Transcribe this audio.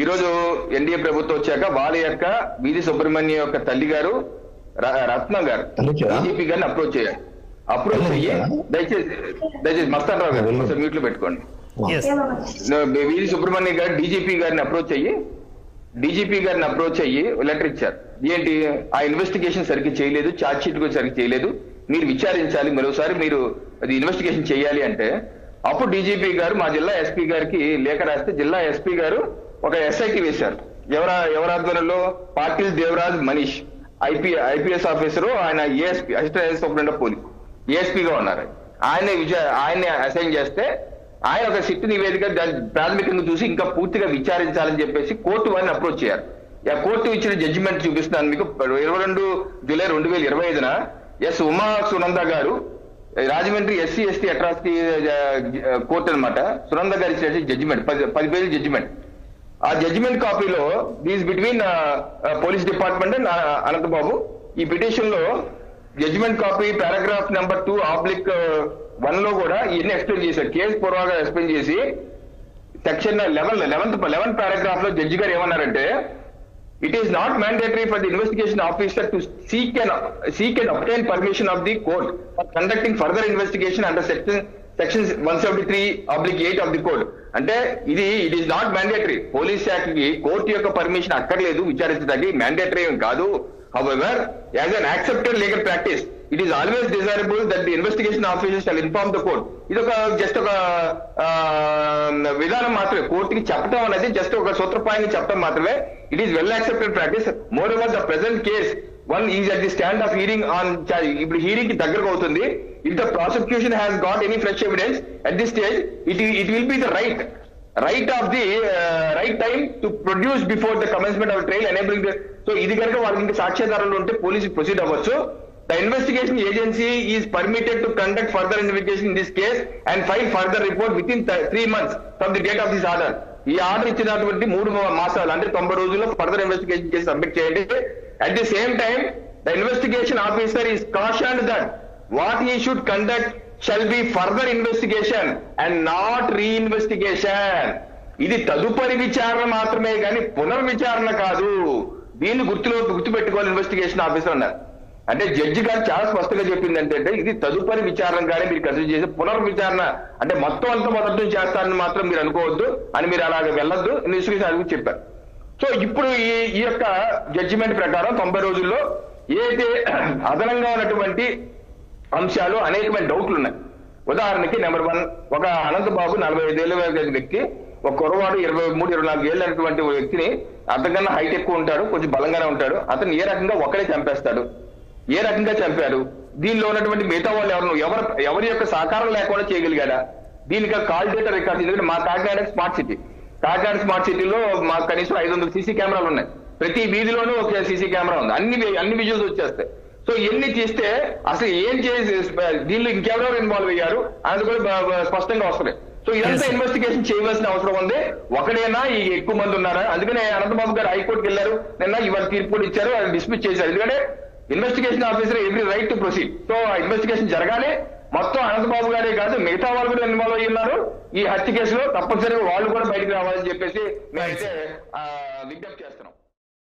ఈ రోజు ఎన్డీఏ ప్రభుత్వం వచ్చాక వాళ్ళ యొక్క వీధి సుబ్రహ్మణ్యం యొక్క తల్లి గారు రత్న గారు బీజేపీ గారిని అప్రోచ్ చేయాలి. అప్రోచ్ అయ్యి దయచేసి మస్తాన్ రావు గారు మ్యూట్ లో పెట్టుకోండి. వీధి సుబ్రహ్మణ్యం గారు డీజీపీ గారిని అప్రోచ్ అయ్యి లెటర్ ఇచ్చారు. ఏంటి, ఆ ఇన్వెస్టిగేషన్ సరిగ్గా చేయలేదు, ఛార్జ్ షీట్ కూడా సరిగ్గా చేయలేదు, మీరు విచారించాలి, మరోసారి మీరు అది ఇన్వెస్టిగేషన్ చేయాలి అంటే అప్పుడు డీజీపీ గారు మా జిల్లా ఎస్పీ గారికి లేఖ రాస్తే జిల్లా ఎస్పీ గారు ఒక ఎస్ఐటి వేశారు. ఎవరి ఆధ్వర్యంలో పాటిల్ దేవరాజ్ మనీష్ ఐపీఎస్ ఆఫీసరు, ఆయన ASP assistant superintendent of police ఏఎస్పీగా ఉన్నారు. ఆయన్ని అసైన్ చేస్తే ఆయన ఒక సిట్ నివేదిక ప్రాథమికంగా చూసి ఇంకా పూర్తిగా విచారించాలని చెప్పేసి కోర్టు వారిని అప్రోచ్ చేయాలి. కోర్టు ఇచ్చిన జడ్జిమెంట్ చూపిస్తున్నాను మీకు. 22 జూలై 2025 ఎస్ ఉమా సునంద గారు Rajahmundry SC ST atrocity court అనమాట. సునంద గారు ఇచ్చిన జడ్జిమెంట్ 10 పేజీల జడ్జిమెంట్. ఆ జడ్జిమెంట్ కాపీలో these between police department and Ananthababu ఈ పిటిషన్ లో జడ్జిమెంట్ కాపీ పారాగ్రాఫ్ నెంబర్ 2/1 లో కూడా ఇవన్నీ ఎక్స్ప్లెయిన్ చేశారు. కేసు పూర్వగా ఎక్స్ప్లెయిన్ చేసి సెక్షన్ 11th పారాగ్రాఫ్ లో జడ్జి గారు ఏమన్నారంటే, it is not mandatory for the investigation officer to seek and obtain permission of the court for conducting further investigation under section 173/8 of the code. అంటే it is not mandatory. Police శాఖకి court యొక్క permission అక్కర్లేదు విచారించడానికి, mandatory ఏం కాదు. However, as an accepted legal practice, it is always desirable that the investigation officer shall inform the court. ఇది just ఒక విధానం మాత్రమే, కోర్టుకి చెప్పడం అనేది జస్ట్ ఒక సూత్రప్రాయంగా చెప్పడం మాత్రమే. It is well accepted practice. More over the present case one is at the stand of hearing on ఇప్పుడు హీరింగ్ కి దగ్గరకు అవుతుంది. If the prosecution has got any fresh evidence at this stage it will be the right of the right time to produce before the commencement of trial enabling. So ఇది కనుక వాళ్ళకి ఇంకా సాక్ష్యాధారాలు ఉంటే పోలీసు ప్రొసీడ్ అవ్వచ్చు. The investigation agency is permitted to conduct further investigation in this case and file further report with in 3 months from the date of this order. ఈ order ఇచ్చినటువంటి 3 మాసాలు అంటే 90 రోజుల్లో ఫర్దర్ ఇన్వెస్టిగేషన్ చేసి సబ్మిట్ చేయండి. At the same time the investigation officer is cautioned that what he should conduct shall be further investigation and not reinvestigation. ఇది తదుపరి విచారణ మాత్రమే కానీ పునర్విచారణ కాదు. దీన్ని గుర్తుపెట్టుకోవాలి ఇన్వెస్టిగేషన్ ఆఫీసర్ అన్నారు. అంటే జడ్జి గారు చాలా స్పష్టంగా చెప్పింది ఏంటంటే ఇది తదుపరి విచారణగానే మీరు కన్సిడర్ చేసి పునర్విచారణ అంటే మొత్తం అంతా మొదటి చేస్తారని మాత్రం మీరు అనుకోవద్దు అని, మీరు అలాగే వెళ్ళొద్దు ఇన్వెస్టిగేషన్ అని చెప్పారు. సో ఇప్పుడు ఈ యొక్క జడ్జిమెంట్ ప్రకారం 90 రోజుల్లో ఏదైతే అదనంగా ఉన్నటువంటి అంశాలు అనేకమైన డౌట్లు ఉన్నాయి. ఉదాహరణకి నెంబర్ 1, ఒక అనంతబాబు 45 ఏళ్ళ వ్యక్తి, ఒక కురవాడు 23-24 ఏళ్ళు అనేటువంటి వ్యక్తిని అంతకన్నా హైట్ ఎక్కువ ఉంటాడు, కొంచెం బలంగానే ఉంటాడు. అతను ఏ రకంగా ఒక్కడే చంపేస్తాడు, ఏ రకంగా చంపారు, దీనిలో ఉన్నటువంటి మిగతా వాళ్ళు ఎవరి యొక్క సహకారం లేకుండా చేయగలిగాడా? దీనికి కాల్ డేటా రికార్డ్. ఎందుకంటే మా కాకినాడ స్మార్ట్ సిటీలో మాకు కనీసం 500 సీసీ కెమెరాలు ఉన్నాయి. ప్రతి వీధిలోనూ ఒక సీసీ కెమెరా ఉంది. అన్ని విజువల్స్ వచ్చేస్తాయి. సో ఎన్ని తీస్తే అసలు ఏం చేసి దీనిలో ఇంకెవరెవరు ఇన్వాల్వ్ అయ్యారు అది కూడా స్పష్టంగా వస్తున్నాయి. సో ఇదంతా ఇన్వెస్టిగేషన్ చేయవలసిన అవసరం ఉంది. ఒకడైనా ఈ ఎక్కువ మంది ఉన్నారా? అందుకనే అనంతబాబు గారు హైకోర్టుకి వెళ్ళారు నిన్న, ఇవాళ తీర్పు కూడా ఇచ్చారు, అది డిస్మిస్ చేశారు. ఎందుకంటే investigation officer every right to proceed. So ఆ ఇన్వెస్టిగేషన్ జరగాలి. మొత్తం అనంతబాబు గారే కాదు మిగతా వాళ్ళు కూడా ఇన్వాల్వ్ అయ్యి ఉన్నారు ఈ హత్య కేసులో. తప్పనిసరిగా వాళ్ళు కూడా బయటకు రావాలని చెప్పేసి మేమైతే విజ్ఞప్తి చేస్తున్నాం.